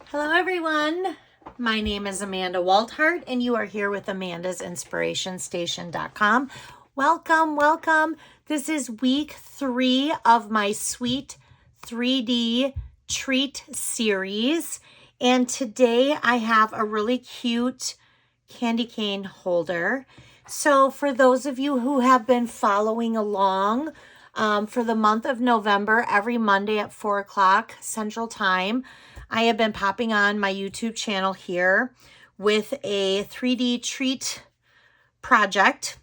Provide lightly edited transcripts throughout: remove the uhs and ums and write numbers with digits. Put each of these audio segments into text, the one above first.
Hello everyone, my name is Amanda Waldhart and you are here with Amanda'sInspirationStation.com. Welcome, welcome. This is week 3 of my Sweet 3D Treat series. And today I have a really cute candy cane holder. So for those of you who have been following along, for the month of November, every Monday at 4 o'clock Central Time, I have been popping on my YouTube channel here with a 3D treat project.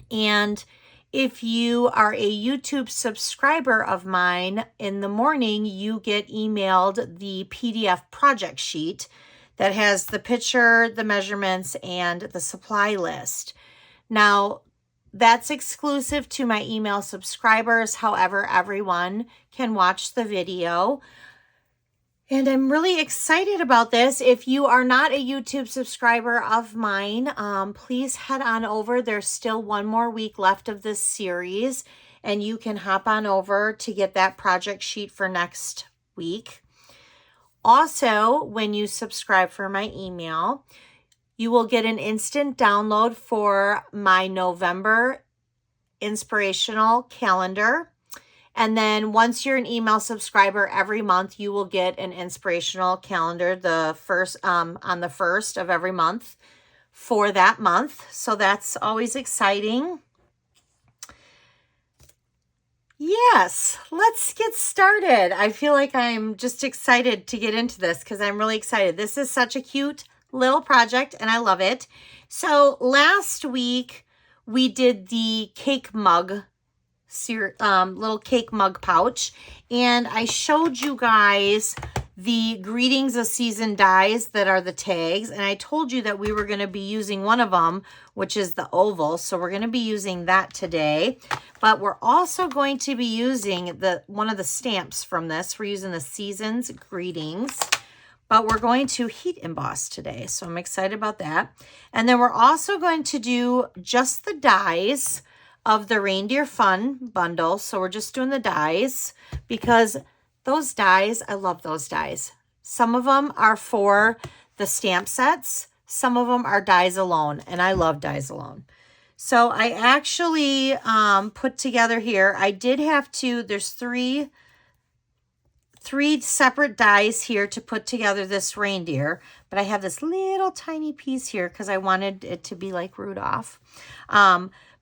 And if you are a YouTube subscriber of mine, in the morning, you get emailed the PDF project sheet that has the picture, the measurements, and the supply list. Now, that's exclusive to my email subscribers. However, everyone can watch the video. And I'm really excited about this. If you are not a YouTube subscriber of mine, please head on over. There's still one more week left of this series, and you can hop on over to get that project sheet for next week. Also, when you subscribe for my email, you will get an instant download for my November inspirational calendar. And then once you're an email subscriber, every month you will get an inspirational calendar on the 1st of every month for that month. So that's always exciting. Yes, let's get started. I feel like I'm just excited to get into this because I'm really excited. This is such a cute little project and I love it. So last week we did the cake mug, little cake mug pouch, and I showed you guys the greetings of season dies that are the tags, and I told you that we were going to be using one of them, which is the oval, so we're going to be using that today. But we're also going to be using one of the stamps from this. We're using the season's greetings, but we're going to heat emboss today, so I'm excited about that. And then we're also going to do just the dies of the Reindeer Fun bundle. So we're just doing the dies because those dies, I love those dies. Some of them are for the stamp sets. Some of them are dies alone, and I love dies alone. So I actually put together here, I did have to, there's three separate dies here to put together this reindeer, but I have this little tiny piece here because I wanted it to be like Rudolph.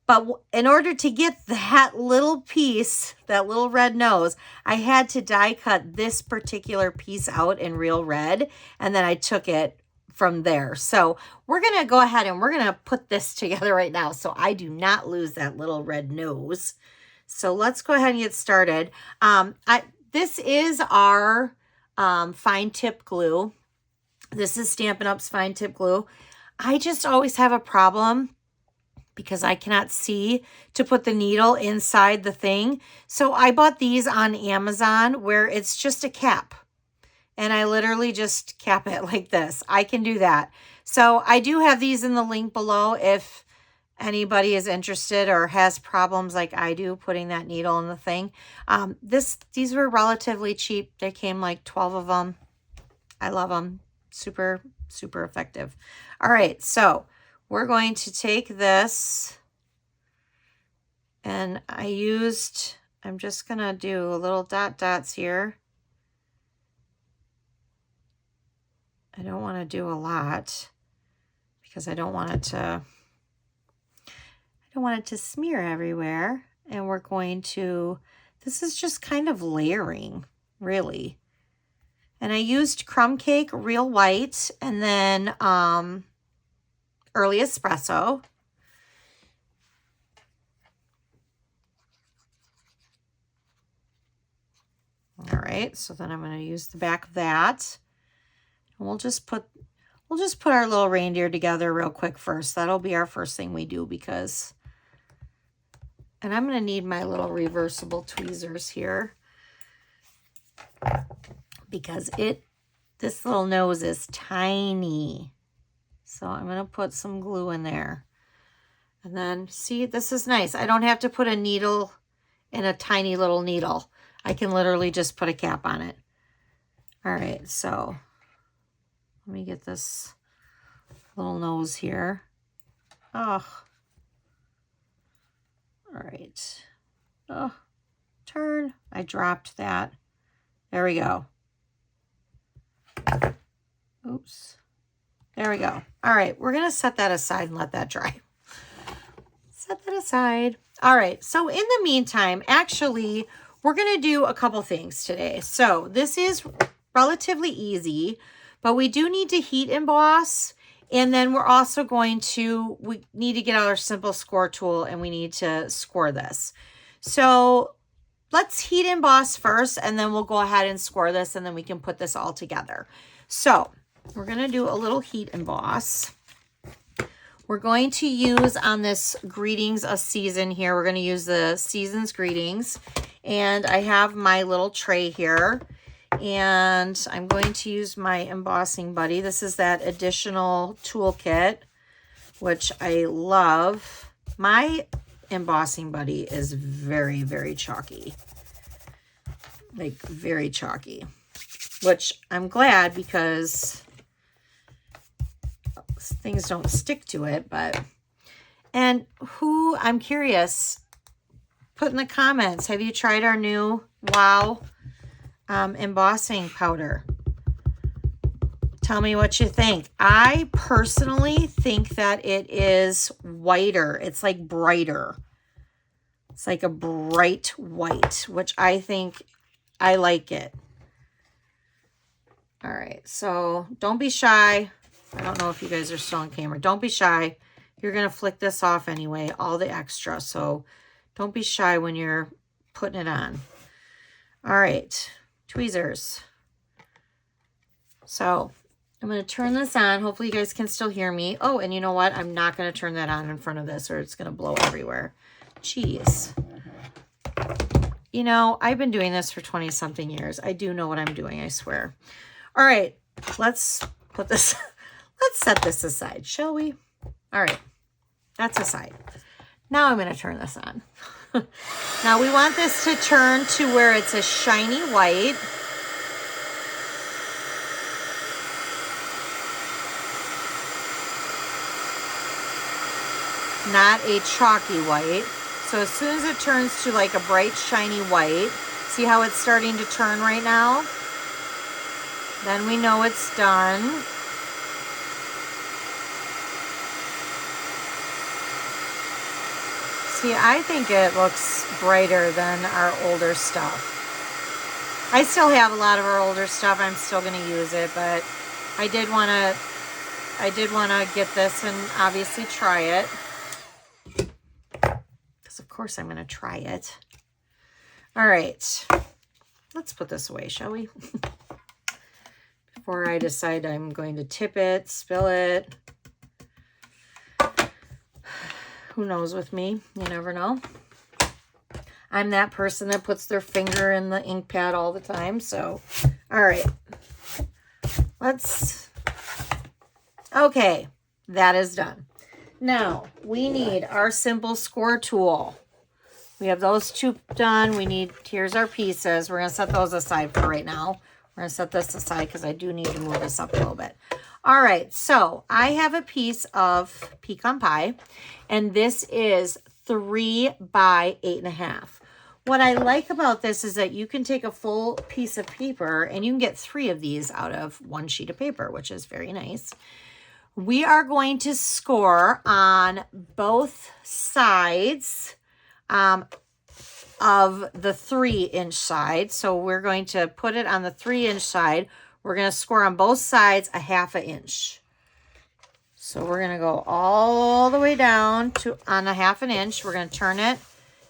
But in order to get that little piece, that little red nose, I had to die cut this particular piece out in real red, and then I took it from there. So we're going to go ahead and we're going to put this together right now so I do not lose that little red nose. So let's go ahead and get started. This is our fine tip glue. This is Stampin' Up's fine tip glue. I just always have a problem because I cannot see to put the needle inside the thing. So I bought these on Amazon where it's just a cap. And I literally just cap it like this. I can do that. So I do have these in the link below if anybody is interested or has problems like I do putting that needle in the thing. These were relatively cheap. They came like 12 of them. I love them. Super, super effective. All right, so we're going to take this, and I'm just going to do a little dots here. I don't want to do a lot because I don't want it to smear everywhere. And we're going to, this is just kind of layering, really. And I used crumb cake, real white, and then early espresso. All right, so then I'm going to use the back of that. And we'll just put our little reindeer together real quick first. That'll be our first thing we do because, and I'm going to need my little reversible tweezers here because this little nose is tiny. So I'm going to put some glue in there. And then, see, this is nice. I don't have to put a needle in a tiny little needle. I can literally just put a cap on it. All right, so Let me get this little nose here. Oh. All right. Oh, turn. I dropped that. There we go. Oops. There we go. All right. We're going to set that aside and let that dry. Set that aside. All right. So in the meantime, actually, we're going to do a couple things today. So this is relatively easy, but we do need to heat emboss. And then we're also we need to get out our simple score tool and we need to score this. So let's heat emboss first, and then we'll go ahead and score this, and then we can put this all together. So we're going to do a little heat emboss. We're going to use on this Greetings a Season here. We're going to use the Season's Greetings. And I have my little tray here. And I'm going to use my embossing buddy. This is that additional toolkit, which I love. My embossing buddy is very, very chalky. Like, very chalky. Which I'm glad, because things don't stick to it. And I'm curious, put in the comments, have you tried our new Wow embossing powder? Tell me what you think. I personally think that it is whiter. It's like brighter. It's like a bright white, which I think I like it. All right, so don't be shy. I don't know if you guys are still on camera. Don't be shy. You're going to flick this off anyway, all the extra. So don't be shy when you're putting it on. All right. Tweezers. So I'm going to turn this on. Hopefully you guys can still hear me. Oh, and you know what? I'm not going to turn that on in front of this, or it's going to blow everywhere. Jeez. You know, I've been doing this for 20 something years. I do know what I'm doing, I swear. All right, let's put this, let's set this aside, shall we? All right, that's aside. Now I'm going to turn this on. Now we want this to turn to where it's a shiny white. Not a chalky white. So as soon as it turns to like a bright shiny white, see how it's starting to turn right now? Then we know it's done. See, I think it looks brighter than our older stuff. I still have a lot of our older stuff. I'm still going to use it, but I did want to get this and obviously try it. Because of course I'm going to try it. All right. Let's put this away, shall we? Before I decide I'm going to tip it, spill it. Who knows with me? You never know. I'm that person that puts their finger in the ink pad all the time. So, all right. Okay, that is done. Now, we need our simple score tool. We have those two done. Here's our pieces. We're going to set those aside for right now. We're going to set this aside because I do need to move this up a little bit. All right, so I have a piece of pecan pie, and this is 3 by 8.5. What I like about this is that you can take a full piece of paper and you can get 3 of these out of one sheet of paper, which is very nice. We are going to score on both sides of the 3-inch side. So we're going to put it on the 3-inch side. We're going to score on both sides a 1/2 inch. So we're going to go all the way down to on a 1/2 inch. We're going to turn it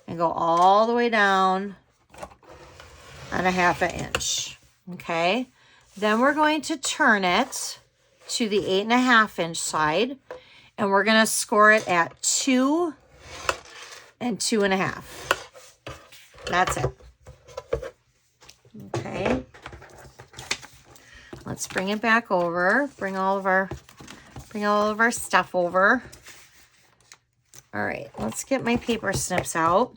and go all the way down on a 1/2 inch. Okay. Then we're going to turn it to the 8.5 inch side, and we're going to score it at 2 and 2.5. That's it. Okay. Let's bring it back over. Bring all of our stuff over. All right, let's get my paper snips out.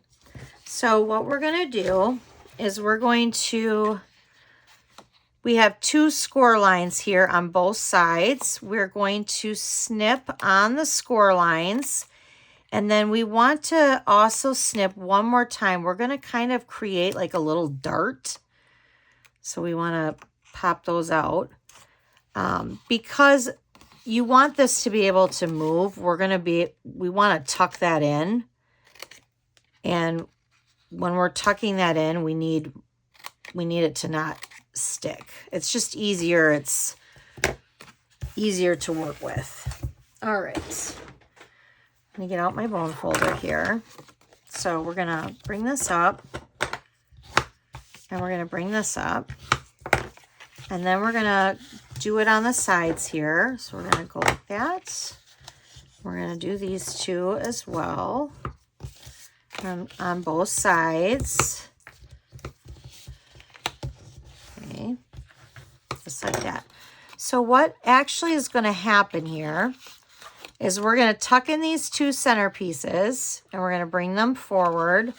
So what we're going to do is we're going to we have 2 score lines here on both sides. We're going to snip on the score lines. And then we want to also snip one more time. We're going to kind of create like a little dart. So we want to pop those out. Because you want this to be able to move, we want to tuck that in. And when we're tucking that in, we need it to not stick. It's just easier. It's easier to work with. All right. Let me get out my bone folder here. So we're going to bring this up. And we're going to bring this up. And then we're going to do it on the sides here. So we're going to go like that. We're going to do these 2 as well. On both sides. Okay. Just like that. So what actually is going to happen here is we're going to tuck in these 2 center pieces and we're going to bring them forward.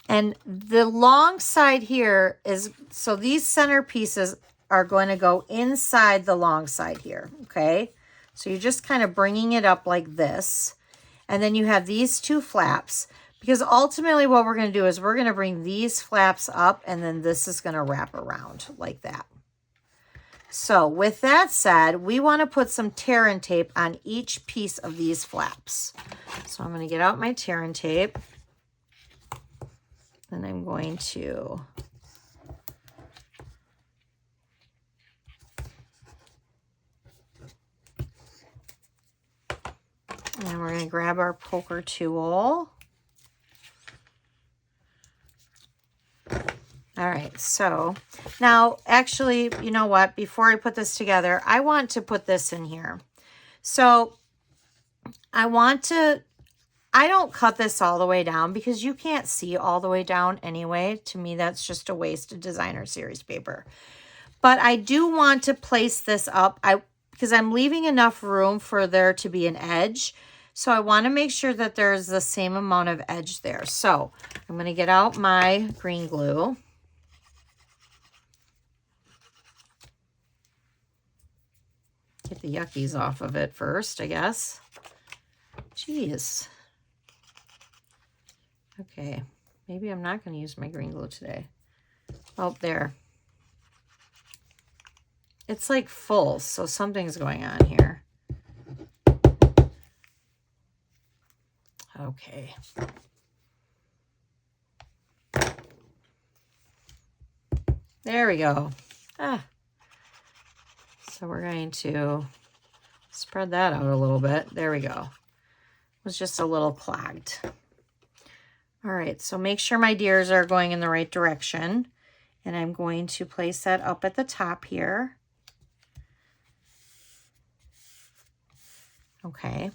And the long side here is, so these center pieces are going to go inside the long side here, okay? So you're just kind of bringing it up like this. And then you have these 2 flaps, because ultimately what we're going to do is we're going to bring these flaps up and then this is going to wrap around like that. So with that said, we want to put some tear and tape on each piece of these flaps. So I'm going to get out my tear and tape. And I'm going to and we're going to grab our poker tool. All right, so now actually, you know what? Before I put this together, I want to put this in here. So I don't cut this all the way down because you can't see all the way down anyway. To me, that's just a waste of designer series paper. But I do want to place this up because I'm leaving enough room for there to be an edge. So I want to make sure that there's the same amount of edge there. So I'm going to get out my green glue. Get the yuckies off of it first, I guess. Jeez. Okay, maybe I'm not going to use my green glue today. Oh, there. It's like full, so something's going on here. Okay. There we go. So we're going to spread that out a little bit. There we go. It was just a little clogged. All right, so make sure my deers are going in the right direction. And I'm going to place that up at the top here. Okay.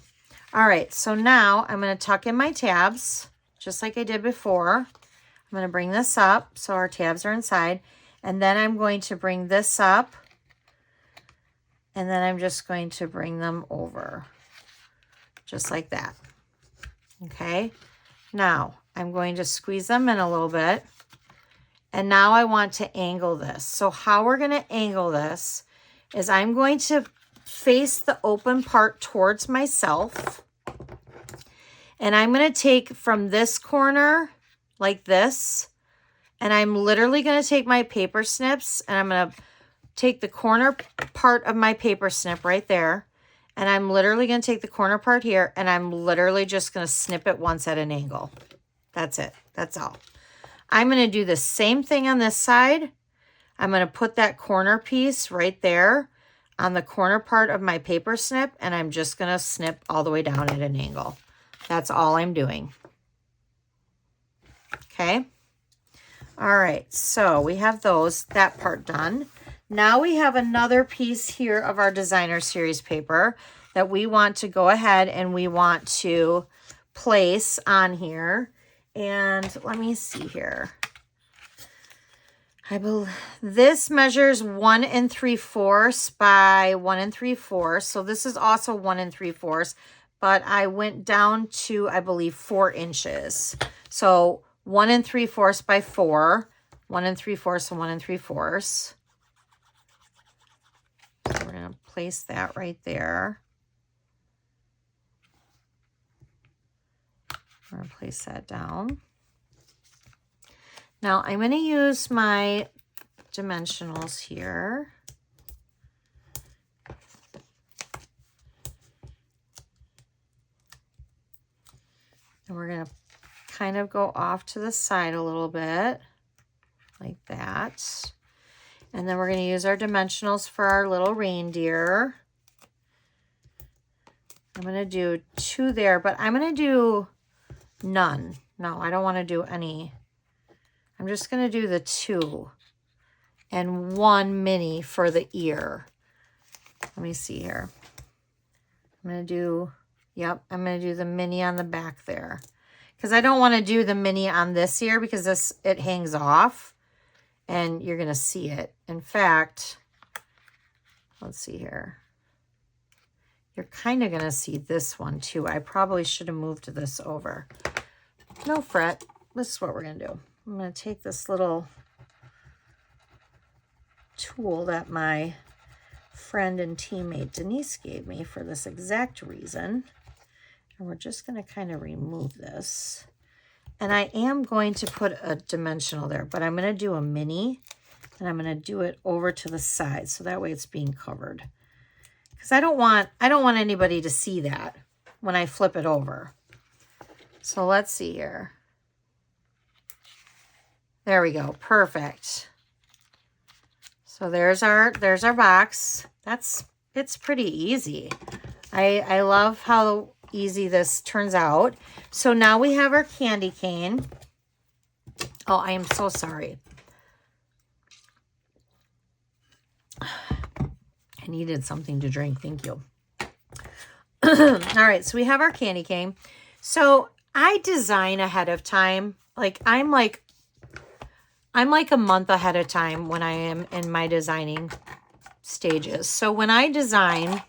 All right, so now I'm going to tuck in my tabs, just like I did before. I'm going to bring this up so our tabs are inside. And then I'm going to bring this up. And then I'm just going to bring them over, just like that. Okay. Now, I'm going to squeeze them in a little bit. And now I want to angle this. So how we're going to angle this is I'm going to face the open part towards myself. And I'm going to take from this corner like this. And I'm literally going to take my paper snips and I'm going to take the corner part of my paper snip right there. And I'm literally going to take the corner part here and I'm literally just going to snip it once at an angle. That's it. That's all. I'm going to do the same thing on this side. I'm going to put that corner piece right there on the corner part of my paper snip and I'm just going to snip all the way down at an angle. That's all I'm doing. Okay. All right. So we have that part done. Now we have another piece here of our designer series paper that we want to go ahead and we want to place on here. And let me see here. This measures 1 3/4 by 1 3/4. So this is also 1 3/4, but I went down to, I believe, 4 inches. So 1 3/4 by 4. 1 3/4 and 1 3/4. So we're going to place that right there. We're going to place that down. Now I'm going to use my dimensionals here. And we're going to kind of go off to the side a little bit, like that. And then we're going to use our dimensionals for our little reindeer. I'm going to do 2 there, but I'm going to do none. No, I don't want to do any. I'm just going to do the 2 and 1 mini for the ear. Let me see here. I'm going to do, yep, I'm going to do the mini on the back there. Because I don't want to do the mini on this ear because it hangs off and you're going to see it. In fact, let's see here. You're kind of going to see this one too. I probably should have moved this over. No fret. This is what we're going to do. I'm going to take this little tool that my friend and teammate Denise gave me for this exact reason. And we're just going to kind of remove this. And I am going to put a dimensional there, but I'm going to do a mini and I'm going to do it over to the side. So that way it's being covered. Because I don't want anybody to see that when I flip it over. So let's see here. There we go. Perfect. So there's our box. It's pretty easy. I love how easy this turns out. So now we have our candy cane. Oh, I am so sorry. I needed something to drink. Thank you. All right, so we have our candy cane. So I design ahead of time. I'm like a month ahead of time when I am in my designing stages. So when I design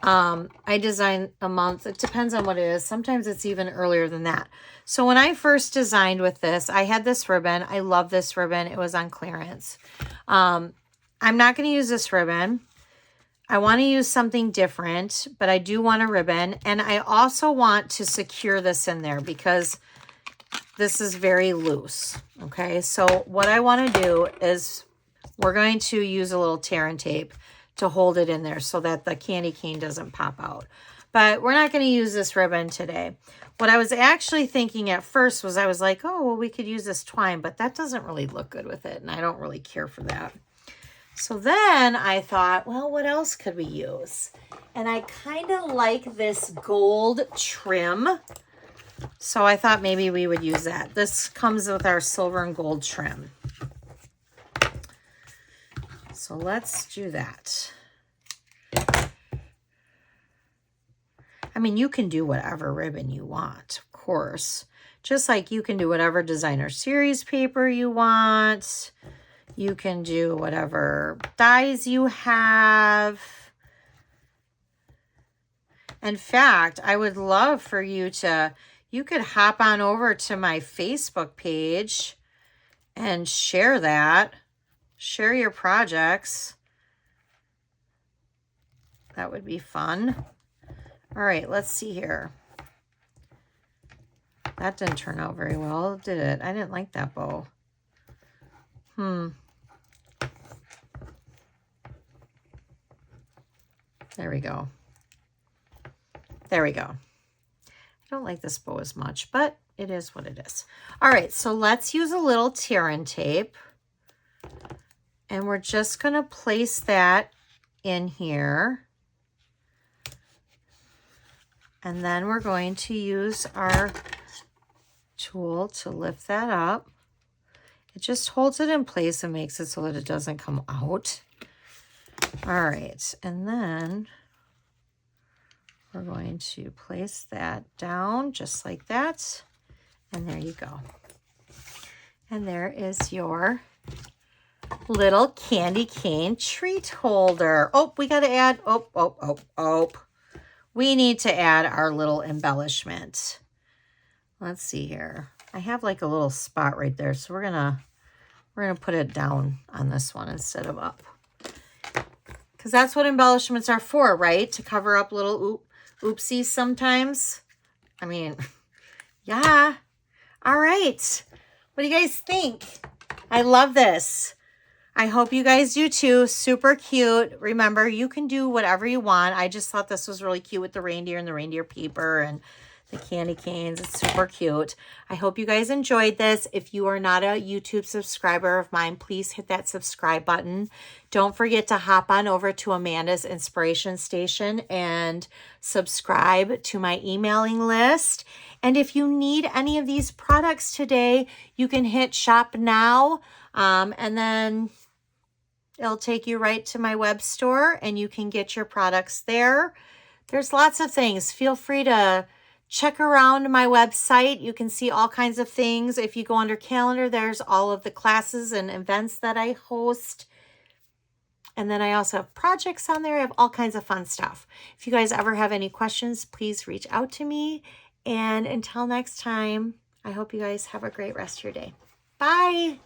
a month. It depends on what it is. Sometimes it's even earlier than that. So when I first designed with this, I had this ribbon. I love this ribbon. It was on clearance. I'm not going to use this ribbon. I want to use something different, but I do want a ribbon. And I also want to secure this in there because this is very loose. Okay, so what I want to do is we're going to use a little tear and tape to hold it in there so that the candy cane doesn't pop out. But we're not going to use this ribbon today. What I was actually thinking at first was I was like, oh, well, we could use this twine, but that doesn't really look good with it. And I don't really care for that. So then I thought, well, what else could we use? And I kind of like this gold trim. So I thought maybe we would use that. This comes with our silver and gold trim. So let's do that. I mean, you can do whatever ribbon you want, of course. Just like you can do whatever designer series paper you want. You can do whatever dies you have. In fact, I would love for you to, you could hop on over to my Facebook page and share that. Share your projects. That would be fun. All right, let's see here. That didn't turn out very well, did it? I didn't like that bow. There we go. There we go. I don't like this bow as much, but it is what it is. All right, so let's use a little tear and tape. And we're just going to place that in here. And then we're going to use our tool to lift that up. It just holds it in place and makes it so that it doesn't come out. All right, and then we're going to place that down just like that. And there you go. And there is your little candy cane treat holder. Oh, we got to add, we need to add our little embellishment. Let's see here. I have like a little spot right there, so we're gonna put it down on this one instead of up. Because that's what embellishments are for, right? To cover up little oopsies sometimes. I mean, yeah. All right. What do you guys think? I love this. I hope you guys do too. Super cute. Remember, you can do whatever you want. I just thought this was really cute with the reindeer and the reindeer paper and the candy canes. It's super cute. I hope you guys enjoyed this. If you are not a YouTube subscriber of mine, please hit that subscribe button. Don't forget to hop on over to Amanda's Inspiration Station and subscribe to my emailing list. And if you need any of these products today, you can hit shop now, and then it'll take you right to my web store and you can get your products there. There's lots of things. Feel free to check around my website. You can see all kinds of things. If you go under calendar, there's all of the classes and events that I host. And then I also have projects on there. I have all kinds of fun stuff. If you guys ever have any questions, please reach out to me. And until next time, I hope you guys have a great rest of your day. Bye.